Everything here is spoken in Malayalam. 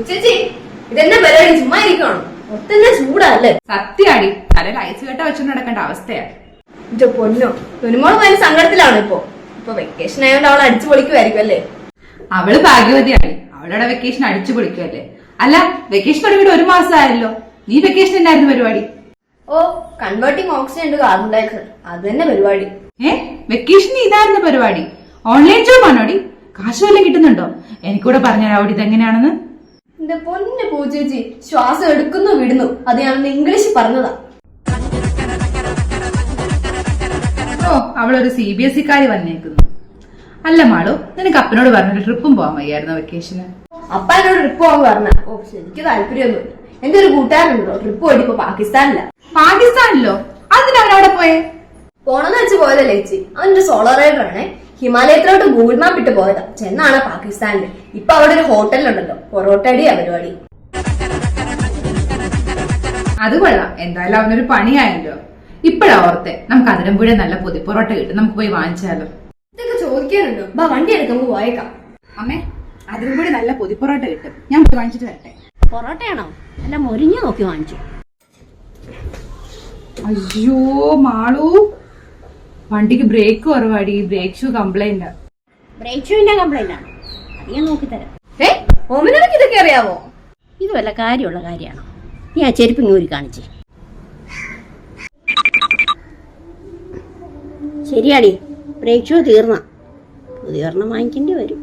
ചേച്ചി ഇതെന്നെ പരിപാടി ചുമ്മാ ഇരിക്കണം ഒത്തന്നെ ചൂടല്ലേ. സത്യാടി തലയിൽ ഐസ് കെട്ട വെച്ചോണ്ട് നടക്കേണ്ട അവസ്ഥയാ. എന്റെ പൊന്നോ തുനിമോള് ഭയങ്കര സങ്കടത്തിലാണ് ഇപ്പൊ വെക്കേഷൻ ആയതുകൊണ്ട് അവൾ അടിച്ചു പൊളിക്കുമായിരിക്കും അല്ലേ. അവള് ഭാഗ്യവതിയാണ്, അവളുടെ വെക്കേഷൻ അടിച്ചു പൊളിക്കുമല്ലേ. അല്ല വെക്കേഷൻ തുടങ്ങിയിട്ട് 1 മാസമായല്ലോ, നീ വെക്കേഷൻ എന്നായിരുന്നു പരിപാടി? ഓ കൺവേർട്ടിങ് ഓക്സിജൻ ഉണ്ട് കാർബൺ ഡയോക്സൈഡ് അത് തന്നെ പരിപാടി. വെക്കേഷൻ ഇതായിരുന്നു പരിപാടി? ഓൺലൈൻ ജോബ് ആണോടി? കാശ് വല്ലതും കിട്ടുന്നുണ്ടോ? എനിക്കൂടെ പറഞ്ഞുതരാവോടി ഇതെങ്ങനെയാണെന്ന്. എന്റെ പൊന്നെ പൂച്ചേച്ചി ശ്വാസം എടുക്കുന്നു വിടുന്നു അത് ഞാനൊന്ന് ഇംഗ്ലീഷിൽ പറഞ്ഞതാ. ഓ അവളൊരു CBSE കാരി വന്നേക്കുന്നു. അല്ല മാളു, നിനക്ക് അപ്പനോട് പറഞ്ഞൊരു ട്രിപ്പും പോവാൻ വയ്യായിരുന്നു വെക്കേഷന്? അപ്പ എന്നോട് ട്രിപ്പ് പോകാൻ പറഞ്ഞ ഓ എനിക്ക് താല്പര്യമൊന്നുമില്ല. എന്റെ ഒരു കൂട്ടുകാരുണ്ടല്ലോ ട്രിപ്പ് പോയിട്ട് ഇപ്പൊ പാകിസ്ഥാനില്ല. പാകിസ്ഥാനിലോ? അതിനവനവിടെ പോയേ? പോണെന്ന് വെച്ച് പോയതല്ലേ ചേച്ചി, അവന്റെ സോളോ റൈഡർ ആണേ. ഹിമാലയത്തിലോട്ട് ഗൂഗിൾ മാപ്പ് ഇട്ട് പോയതാ, ചെന്നാണ് പാകിസ്ഥാനില്. ഇപ്പൊ അവിടെ ഒരു ഹോട്ടലിലുണ്ടല്ലോ പൊറോട്ടടിയാ പരിപാടി. അത് കൊള്ളാം, എന്തായാലും അവനൊരു പണിയായല്ലോ. ഇപ്പഴാ ഓർത്തെ നമുക്ക് അതിരമ്പുഴ നല്ല പൊതിപ്പൊറോട്ട കിട്ടും, നമുക്ക് പോയി വാങ്ങിച്ചാലോ? ഇതൊക്കെ ചോദിക്കാനുണ്ടോ? ബാ വണ്ടി എടുക്കാം, നമുക്ക് പോയേക്കാം. അമ്മേ അതിരമ്പുഴ നല്ല പൊതിപ്പൊറോട്ട കിട്ടും, ഞാൻ പോയി വാങ്ങിച്ചിട്ട് വരട്ടെ. പൊറോട്ടയാണോ? അല്ല മൊരിഞ്ഞു നോക്കി വാങ്ങിച്ചു. അയ്യോ മാളു, വണ്ടിക്ക് ബ്രേക്ക് കുറവാടി, ബ്രേക്ക് ഷൂ കംപ്ലൈന്റ്. ബ്രേക്ക് ഷൂവിന്റെ കംപ്ലൈന്റ് ആണ്, അത് ഞാൻ നോക്കിത്തരാം. ഓമനക്ക് ഇതൊക്കെ അറിയാവോ? ഇത് വല്ല കാര്യമുള്ള കാര്യമാണോ? നീ ആ ചെരുപ്പ് ഇങ്ങൂരി കാണിച്ചേ. ശരിയാടി, ബ്രേക്ക് ഷൂ തീർന്ന പുതിയ ഒരെണ്ണം വാങ്ങിക്കേണ്ടി വരും.